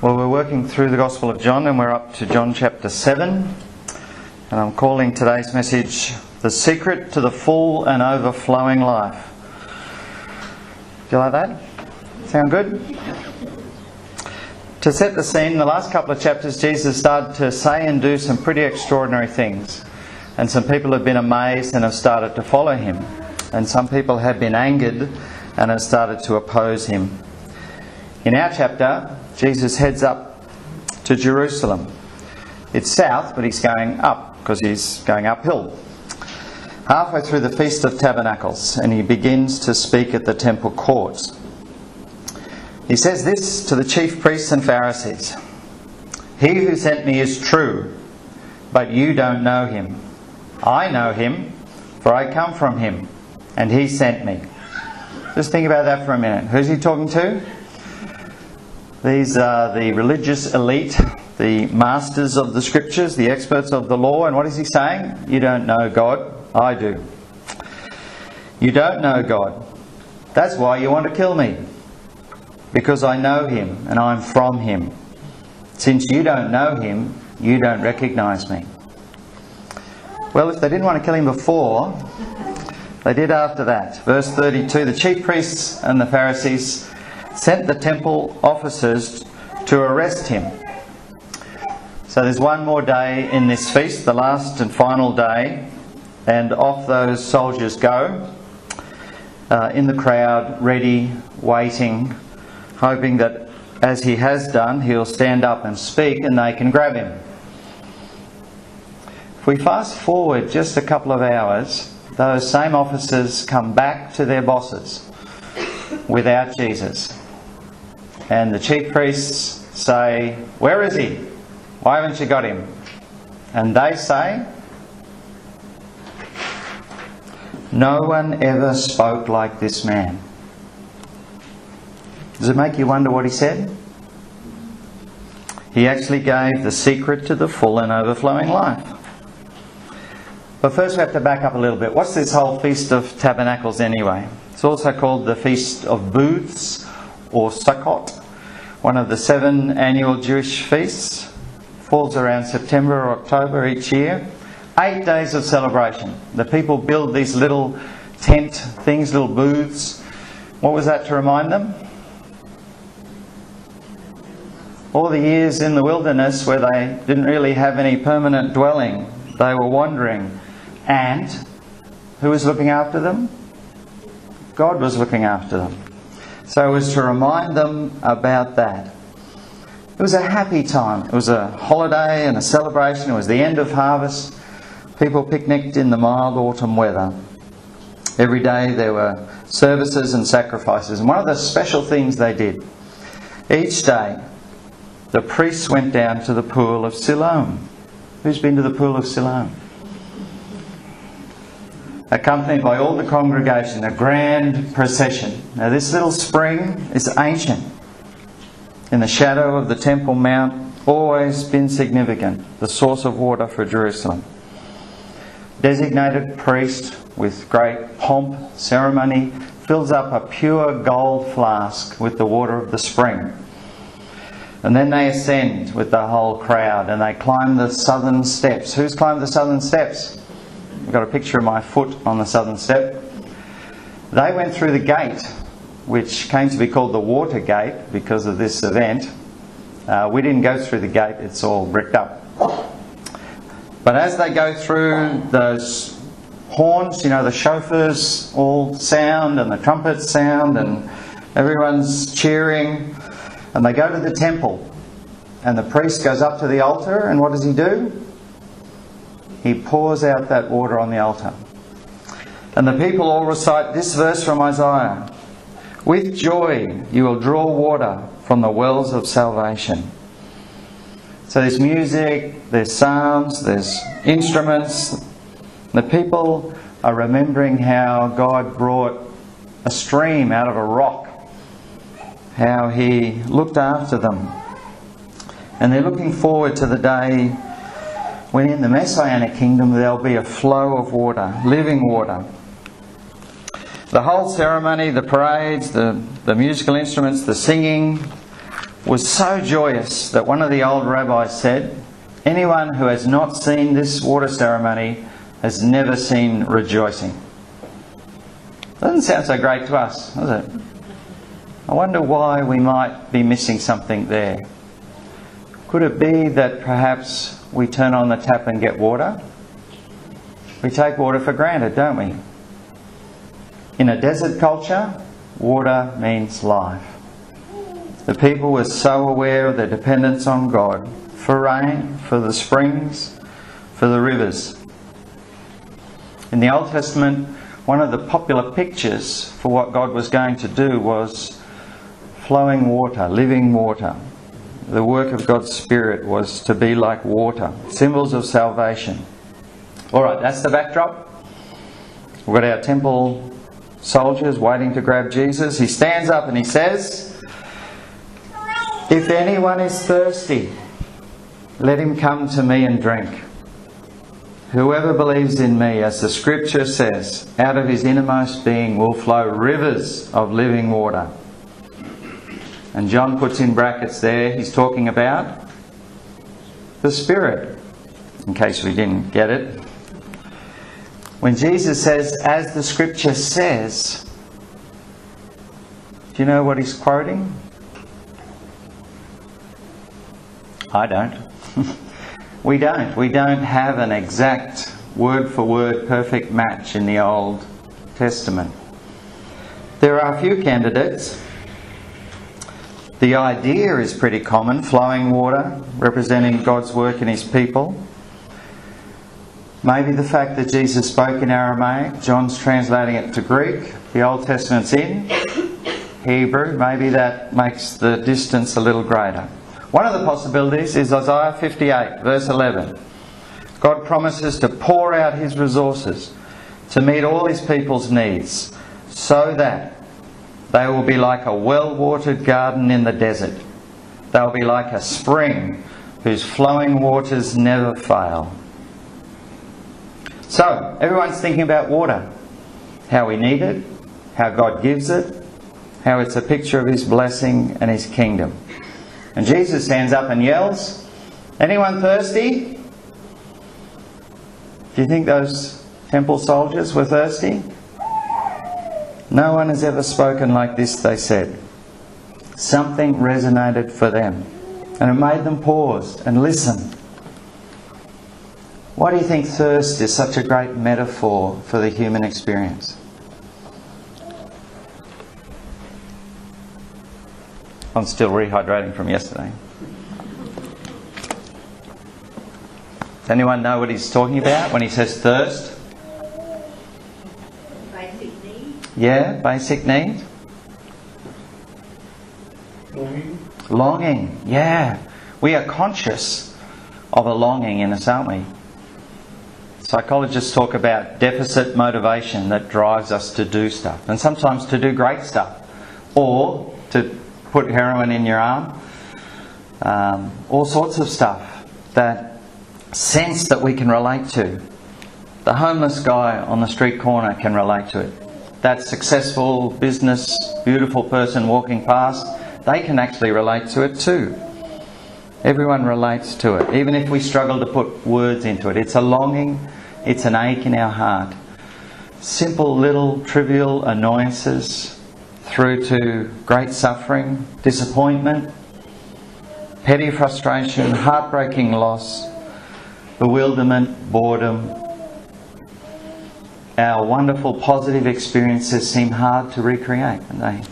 Well, we're working through the Gospel of John and we're up to John chapter 7. And I'm calling today's message, The Secret to the Full and Overflowing Life. Do you like that? Sound good? To set the scene, in the last couple of chapters, Jesus started to say and do some pretty extraordinary things. And some people have been amazed and have started to follow him. And some people have been angered and have started to oppose him. In our chapter, Jesus heads up to Jerusalem. It's south, but he's going up because he's going uphill. Halfway through the Feast of Tabernacles, and he begins to speak at the temple courts. He says this to the chief priests and Pharisees: "He who sent me is true, but you don't know him. I know him, for I come from him, and he sent me." Just think about that for a minute. Who's he talking to? These are the religious elite, the masters of the scriptures, the experts of the law. And what is he saying? You don't know God. I do. You don't know God. That's why you want to kill me. Because I know him and I'm from him. Since you don't know him, you don't recognise me. Well, if they didn't want to kill him before, they did after that. Verse 32, the chief priests and the Pharisees sent the temple officers to arrest him. So there's one more day in this feast, the last and final day, and off those soldiers go in the crowd, ready, waiting, hoping that as he has done, he'll stand up and speak and they can grab him. If we fast forward just a couple of hours, those same officers come back to their bosses without Jesus. And the chief priests say, "Where is he? Why haven't you got him?" And they say, "No one ever spoke like this man." Does it make you wonder what he said? He actually gave the secret to the full and overflowing life. But first we have to back up a little bit. What's this whole Feast of Tabernacles anyway? It's also called the Feast of Booths or Sukkot, one of the 7 annual Jewish feasts. Falls around September or October each year. 8 days of celebration. The people build these little tent things, little booths. What was that to remind them? All the years in the wilderness where they didn't really have any permanent dwelling. They were wandering. And who was looking after them? God was looking after them. So it was to remind them about that. It was a happy time. It was a holiday and a celebration. It was the end of harvest. People picnicked in the mild autumn weather. Every day there were services and sacrifices. And one of the special things they did, each day the priests went down to the pool of Siloam. Who's been to the pool of Siloam? Accompanied by all the congregation, a grand procession. Now this little spring is ancient. In the shadow of the Temple Mount, always been significant. The source of water for Jerusalem. Designated priest with great pomp, ceremony, fills up a pure gold flask with the water of the spring. And then they ascend with the whole crowd and they climb the southern steps. Who's climbed the southern steps? I've got a picture of my foot on the southern step. They went through the gate, which came to be called the Water Gate because of this event. We didn't go through the gate, it's all bricked up. But as they go through, those horns, the chauffeurs all sound and the trumpets sound and everyone's cheering. And they go to the temple and the priest goes up to the altar and what does he do? He pours out that water on the altar. And the people all recite this verse from Isaiah: "With joy you will draw water from the wells of salvation." So there's music, there's psalms, there's instruments. The people are remembering how God brought a stream out of a rock, how he looked after them. And they're looking forward to the day when in the Messianic kingdom there'll be a flow of water, living water. The whole ceremony, the parades, the musical instruments, the singing, was so joyous that one of the old rabbis said, anyone who has not seen this water ceremony has never seen rejoicing. Doesn't sound so great to us, does it? I wonder why we might be missing something there. Could it be that perhaps we turn on the tap and get water? We take water for granted, don't we? In a desert culture, water means life. The people were so aware of their dependence on God for rain, for the springs, for the rivers. In the Old Testament, one of the popular pictures for what God was going to do was flowing water, living water. The work of God's Spirit was to be like water, symbols of salvation. Alright, that's the backdrop. We've got our temple soldiers waiting to grab Jesus. He stands up and he says, if anyone is thirsty, let him come to me and drink. Whoever believes in me, as the scripture says, out of his innermost being will flow rivers of living water. And John puts in brackets there, he's talking about the Spirit, in case we didn't get it. When Jesus says, as the scripture says, do you know what he's quoting? I don't. We don't. We don't have an exact word for word perfect match in the Old Testament. There are a few candidates. The idea is pretty common, flowing water, representing God's work in his people. Maybe the fact that Jesus spoke in Aramaic, John's translating it to Greek, the Old Testament's in Hebrew, maybe that makes the distance a little greater. One of the possibilities is Isaiah 58, verse 11. God promises to pour out his resources to meet all his people's needs, so that they will be like a well-watered garden in the desert. They'll be like a spring whose flowing waters never fail. So, everyone's thinking about water. How we need it, how God gives it, how it's a picture of his blessing and his kingdom. And Jesus stands up and yells, anyone thirsty? Do you think those temple soldiers were thirsty? No one has ever spoken like this, they said. Something resonated for them, and it made them pause and listen. Why do you think thirst is such a great metaphor for the human experience? I'm still rehydrating from yesterday. Does anyone know what he's talking about when he says thirst? Basic need. Yeah, basic need. Longing, yeah. We are conscious of a longing in us, aren't we? Psychologists talk about deficit motivation that drives us to do stuff, and sometimes to do great stuff, or to put heroin in your arm, all sorts of stuff, that sense that we can relate to. The homeless guy on the street corner can relate to it. That successful business, beautiful person walking past, they can actually relate to it too. Everyone relates to it, even if we struggle to put words into it. It's a longing, it's an ache in our heart. Simple little trivial annoyances through to great suffering, disappointment, petty frustration, heartbreaking loss, bewilderment, boredom. Our wonderful positive experiences seem hard to recreate, don't they?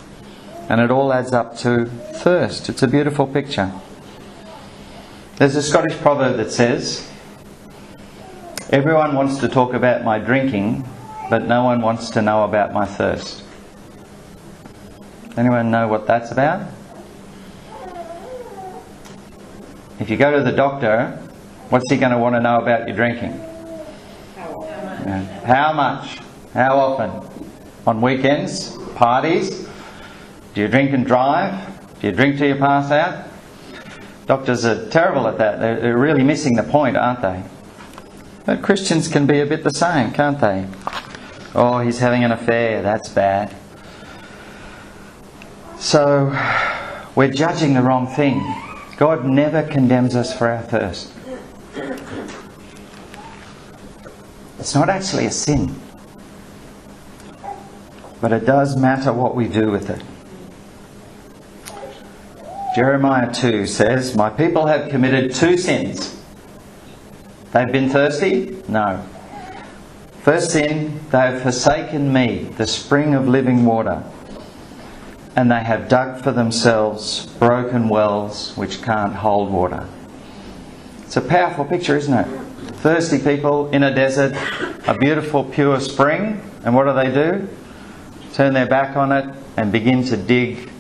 And it all adds up to thirst. It's a beautiful picture. There's a Scottish proverb that says, everyone wants to talk about my drinking, but no one wants to know about my thirst. Anyone know what that's about? If you go to the doctor, what's he going to want to know about your drinking? How much? How often? On weekends? Parties? Do you drink and drive? Do you drink till you pass out? Doctors are terrible at that. They're really missing the point, aren't they? But Christians can be a bit the same, can't they? Oh, he's having an affair. That's bad. So, we're judging the wrong thing. God never condemns us for our thirst. It's not actually a sin. But it does matter what we do with it. Jeremiah 2 says, "My people have committed 2 sins. They've been thirsty? No. First sin, they have forsaken me, the spring of living water. And they have dug for themselves broken wells which can't hold water." It's a powerful picture, isn't it? Thirsty people in a desert, a beautiful pure spring, and what do? Turn their back on it and begin to dig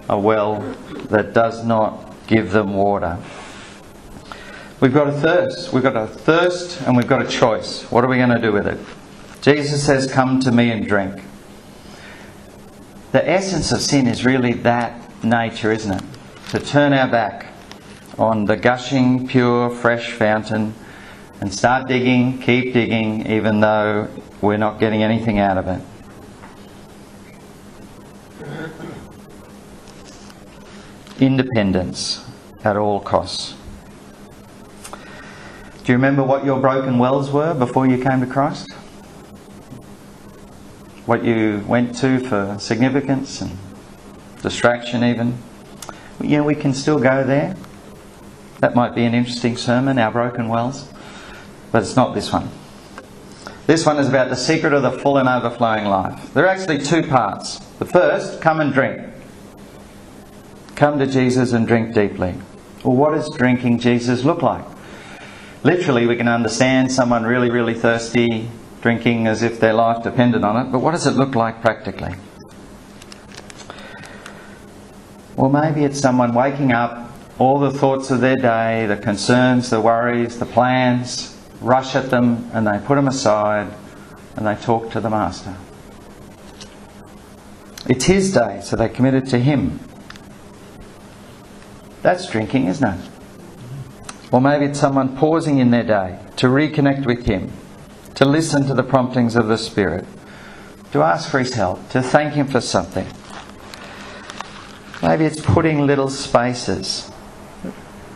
a well that does not give them water. We've got a thirst. We've got a thirst and we've got a choice. What are we going to do with it? Jesus says, "Come to me and drink." The essence of sin is really that nature, isn't it? To turn our back on the gushing, pure, fresh fountain and start digging, keep digging, even though we're not getting anything out of it. Independence at all costs. Do you remember what your broken wells were before you came to Christ? What you went to for significance and distraction even? You know, we can still go there. That might be an interesting sermon, our broken wells. But it's not this one. This one is about the secret of the full and overflowing life. There are actually 2 parts. The first, come and drink. Come to Jesus and drink deeply. Well, what does drinking Jesus look like? Literally, we can understand someone really, really thirsty, drinking as if their life depended on it. But what does it look like practically? Well, maybe it's someone waking up, all the thoughts of their day, the concerns, the worries, the plans, rush at them and they put them aside and they talk to the Master. It's His day, so they commit it to Him. That's drinking, isn't it? Or maybe it's someone pausing in their day to reconnect with Him, to listen to the promptings of the Spirit, to ask for His help, to thank Him for something. Maybe it's putting little spaces,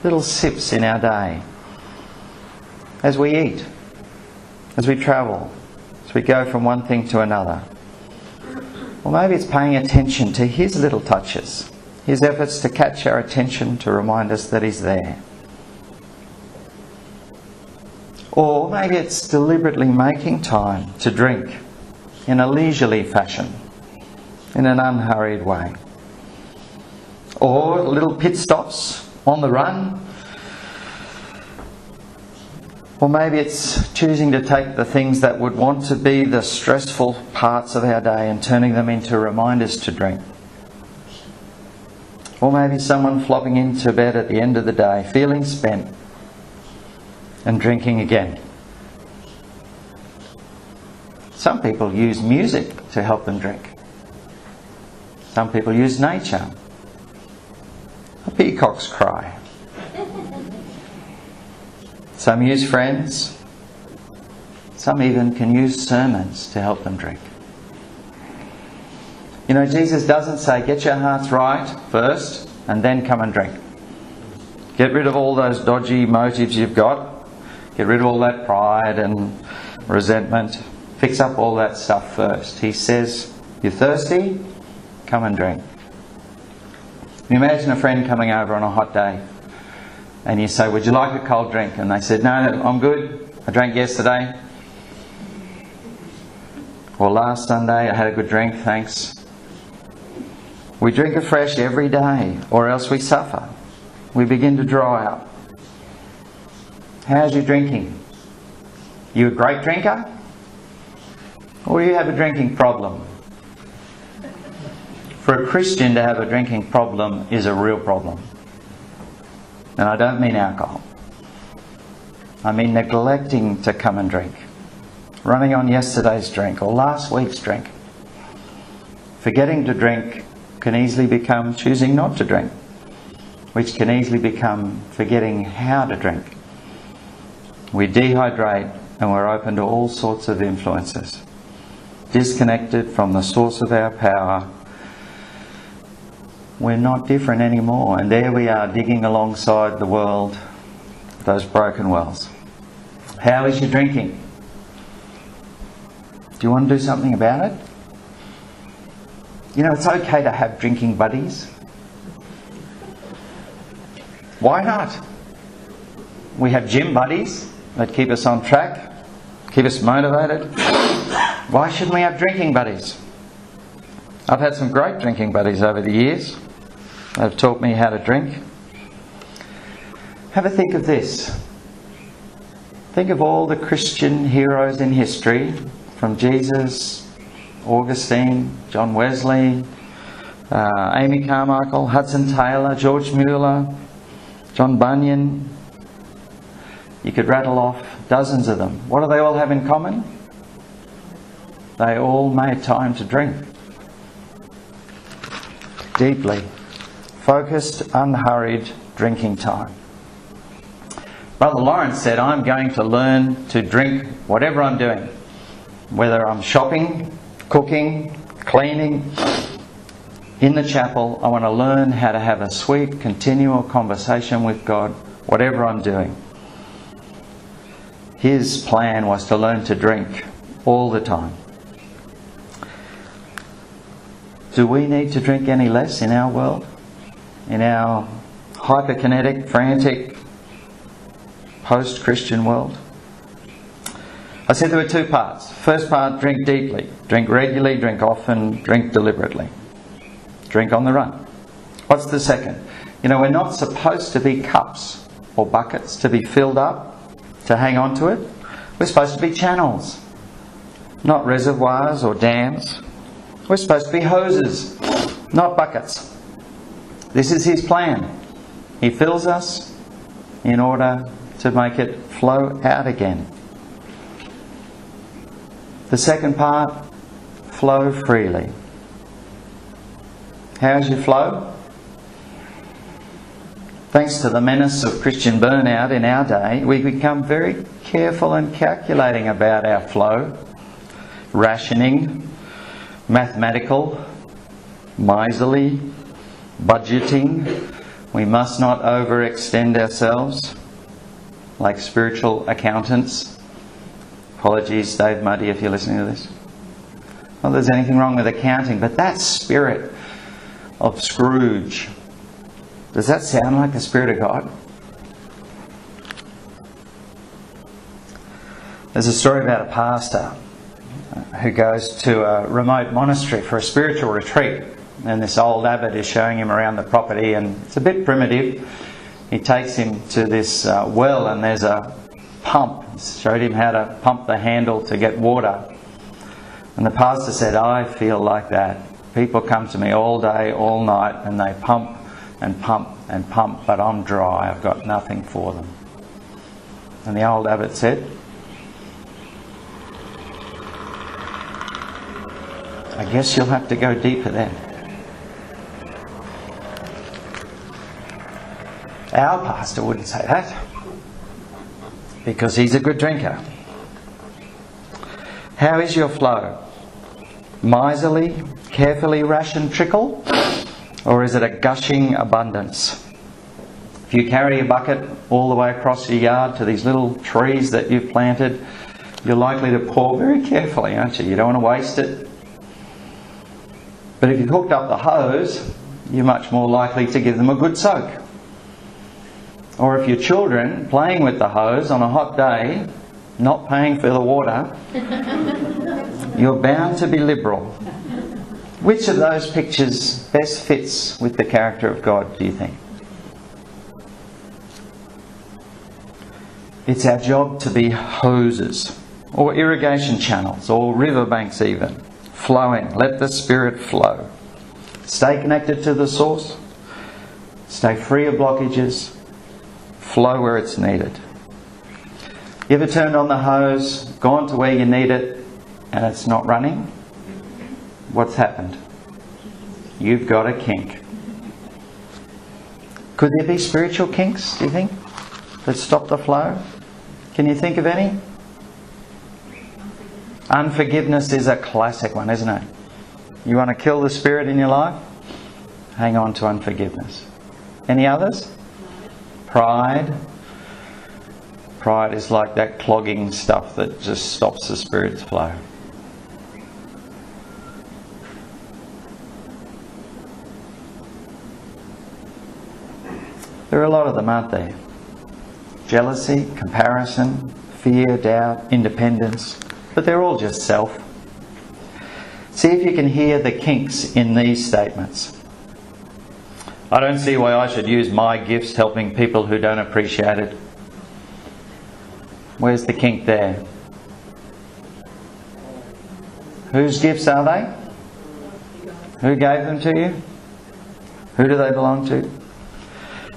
little sips in our day, as we eat, as we travel, as we go from one thing to another. Or maybe it's paying attention to His little touches, His efforts to catch our attention, to remind us that He's there. Or maybe it's deliberately making time to drink in a leisurely fashion, in an unhurried way. Or little pit stops on the run. Or maybe it's choosing to take the things that would want to be the stressful parts of our day and turning them into reminders to drink. Or maybe someone flopping into bed at the end of the day, feeling spent, and drinking again. Some people use music to help them drink. Some people use nature. A peacock's cry. Some use friends. Some even can use sermons to help them drink. You know, Jesus doesn't say, get your hearts right first and then come and drink. Get rid of all those dodgy motives you've got. Get rid of all that pride and resentment. Fix up all that stuff first. He says, you're thirsty? Come and drink. You imagine a friend coming over on a hot day and you say, would you like a cold drink? And they said, no, I'm good. I drank yesterday. Or last Sunday I had a good drink, thanks. We drink afresh every day or else we suffer. We begin to dry up. How's your drinking? You a great drinker? Or do you have a drinking problem? For a Christian to have a drinking problem is a real problem. And I don't mean alcohol. I mean neglecting to come and drink. Running on yesterday's drink or last week's drink. Forgetting to drink can easily become choosing not to drink, which can easily become forgetting how to drink. We dehydrate and we're open to all sorts of influences. Disconnected from the source of our power we're not different anymore. And there we are digging alongside the world, those broken wells. How is your drinking? Do you want to do something about it? You know, it's okay to have drinking buddies. Why not? We have gym buddies that keep us on track, keep us motivated. Why shouldn't we have drinking buddies? I've had some great drinking buddies over the years. They've taught me how to drink. Have a think of this. Think of all the Christian heroes in history, from Jesus, Augustine, John Wesley, Amy Carmichael, Hudson Taylor, George Mueller, John Bunyan. You could rattle off dozens of them. What do they all have in common? They all made time to drink. Deeply focused, unhurried drinking time. Brother Lawrence said, I'm going to learn to drink whatever I'm doing. Whether I'm shopping, cooking, cleaning, in the chapel, I want to learn how to have a sweet, continual conversation with God, whatever I'm doing. His plan was to learn to drink all the time. Do we need to drink any less in our world? In our hyperkinetic, frantic, post-Christian world? I said there were two parts. First part, drink deeply. Drink regularly, drink often, drink deliberately. Drink on the run. What's the second? You know, we're not supposed to be cups or buckets to be filled up, to hang on to it. We're supposed to be channels, not reservoirs or dams. We're supposed to be hoses, not buckets. This is His plan. He fills us in order to make it flow out again. The second part, flow freely. How's your flow? Thanks to the menace of Christian burnout in our day, we become very careful and calculating about our flow. Rationing, mathematical, miserly, budgeting. We must not overextend ourselves like spiritual accountants. Apologies, Dave Muddy, if you're listening to this. Not that there's anything wrong with accounting, but that spirit of Scrooge, does that sound like the Spirit of God? There's a story about a pastor who goes to a remote monastery for a spiritual retreat, and this old abbot is showing him around the property, and it's a bit primitive. He takes him to this well, and there's a pump. He showed him how to pump the handle to get water. And the pastor said, I feel like that. People come to me all day, all night, and they pump and pump and pump, but I'm dry. I've got nothing for them. And the old abbot said, I guess you'll have to go deeper then. Our pastor wouldn't say that, because he's a good drinker. How is your flow? Miserly, carefully rationed trickle? Or is it a gushing abundance? If you carry a bucket all the way across your yard to these little trees that you've planted, you're likely to pour very carefully, aren't you? You don't want to waste it. But if you've hooked up the hose, you're much more likely to give them a good soak. Or if your children playing with the hose on a hot day, not paying for the water, you're bound to be liberal. Which of those pictures best fits with the character of God, do you think? It's our job to be hoses, or irrigation channels, or riverbanks even, flowing. Let the Spirit flow. Stay connected to the source. Stay free of blockages. Flow where it's needed. You ever turned on the hose, gone to where you need it, and it's not running? What's happened? You've got a kink. Could there be spiritual kinks, do you think, that stop the flow? Can you think of any? Unforgiveness is a classic one, isn't it? You want to kill the Spirit in your life? hang on to unforgiveness. Any others? Pride. Pride is like that clogging stuff that just stops the Spirit's flow. There are a lot of them, aren't there? Jealousy, comparison, fear, doubt, independence. But they're all just self. See if you can hear the kinks in these statements. I don't see why I should use my gifts helping people who don't appreciate it. Where's the kink there? Whose gifts are they? Who gave them to you? Who do they belong to?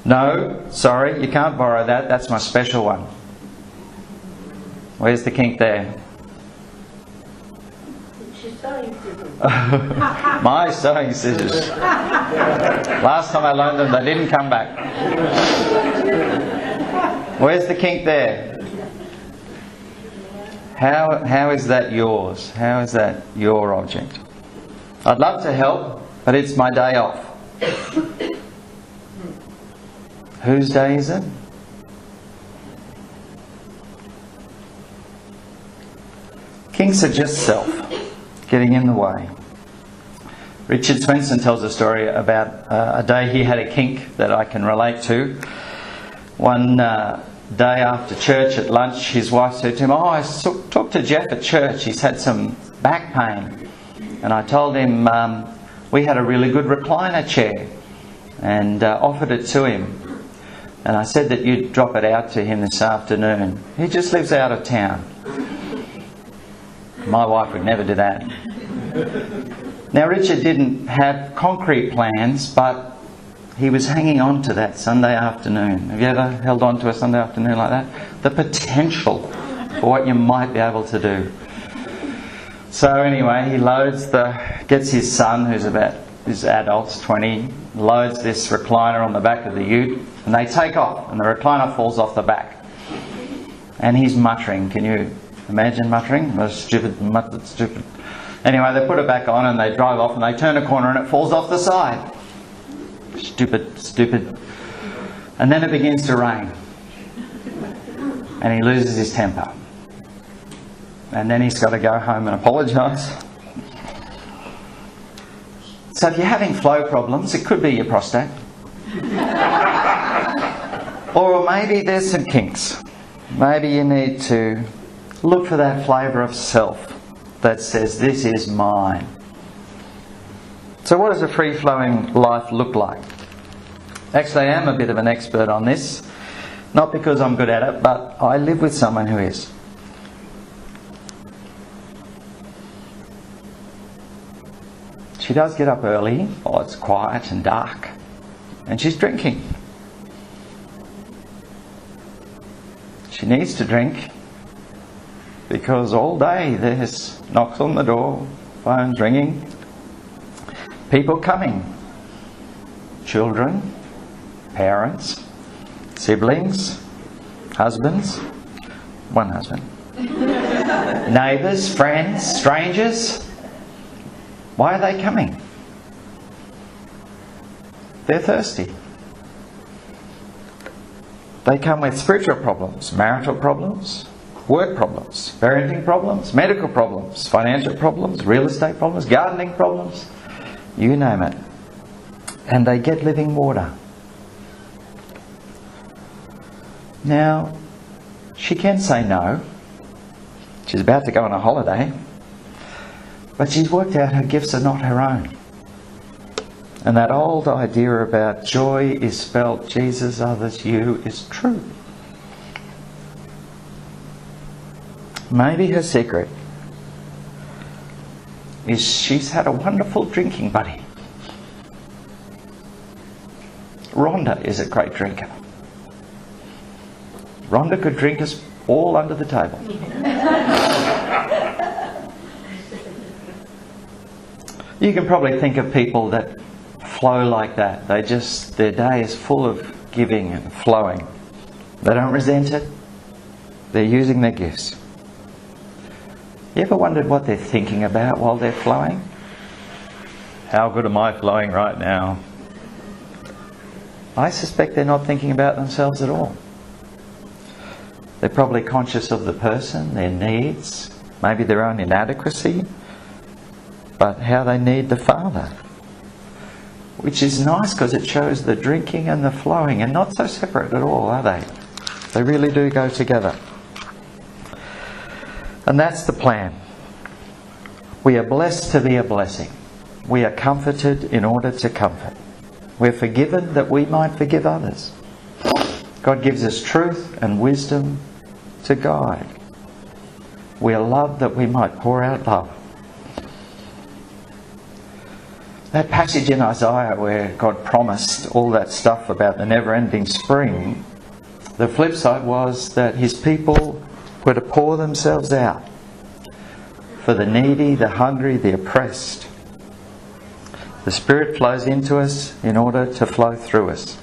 No, sorry, you can't borrow that. That's my special one. Where's the kink there? My sewing scissors. Last time I loaned them, they didn't come back. Where's the kink there? How is that yours? How is that your object? I'd love to help, but it's my day off. Whose day is it? Kinks are just self, getting in the way. Richard Swenson tells a story about a day he had a kink that I can relate to. One day after church at lunch, his wife said to him, I talked to Jeff at church, he's had some back pain. And I told him we had a really good recliner chair and offered it to him. And I said that you'd drop it out to him this afternoon. He just lives out of town. My wife would never do that. Now Richard didn't have concrete plans, but he was hanging on to that Sunday afternoon. Have you ever held on to a Sunday afternoon like that? The potential for what you might be able to do. So anyway, he gets his son, who's adults, 20, loads this recliner on the back of the ute, and they take off, and the recliner falls off the back. And he's muttering. Can you imagine muttering? Stupid. Anyway, they put it back on and they drive off and they turn a corner and it falls off the side. Stupid. And then it begins to rain. And he loses his temper. And then he's got to go home and apologise. So if you're having flow problems, it could be your prostate. Or maybe there's some kinks. Maybe you need to look for that flavour of self that says, this is mine. So what does a free-flowing life look like? Actually, I am a bit of an expert on this. Not because I'm good at it, but I live with someone who is. She does get up early while it's quiet and dark. And she's drinking. She needs to drink because all day there's knocks on the door, phones ringing, people coming, children, parents, siblings, husbands, one husband, neighbours, friends, strangers. Why are they coming? They're thirsty. They come with spiritual problems, marital problems, work problems, parenting problems, medical problems, financial problems, real estate problems, gardening problems, you name it. And they get living water. Now, she can say no. She's about to go on a holiday. But she's worked out her gifts are not her own. And that old idea about joy is felt, Jesus, others, you, is true. Maybe her secret is she's had a wonderful drinking buddy. Rhonda is a great drinker. Rhonda could drink us all under the table. You can probably think of people that flow like that. Their day is full of giving and flowing. They don't resent it. They're using their gifts. You ever wondered what they're thinking about while they're flowing? How good am I flowing right now? I suspect they're not thinking about themselves at all. They're probably conscious of the person, their needs, maybe their own inadequacy, but how they need the Father. Which is nice because it shows the drinking and the flowing are not so separate at all, are they? They really do go together. And that's the plan. We are blessed to be a blessing. We are comforted in order to comfort. We're forgiven that we might forgive others. God gives us truth and wisdom to guide. We are loved that we might pour out love. That passage in Isaiah where God promised all that stuff about the never-ending spring, the flip side was that His people were to pour themselves out for the needy, the hungry, the oppressed. The Spirit flows into us in order to flow through us.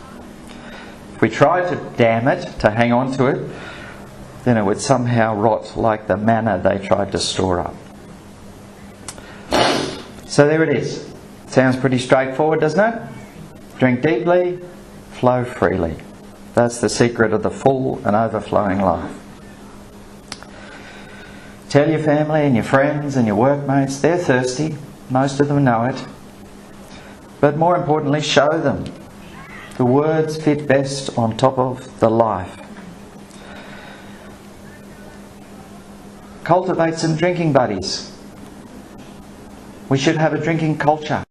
If we tried to dam it, to hang on to it, then it would somehow rot like the manna they tried to store up. So there it is. Sounds pretty straightforward, doesn't it? Drink deeply, flow freely. That's the secret of the full and overflowing life. Tell your family and your friends and your workmates they're thirsty. Most of them know it. But more importantly, show them. The words fit best on top of the life. Cultivate some drinking buddies. We should have a drinking culture.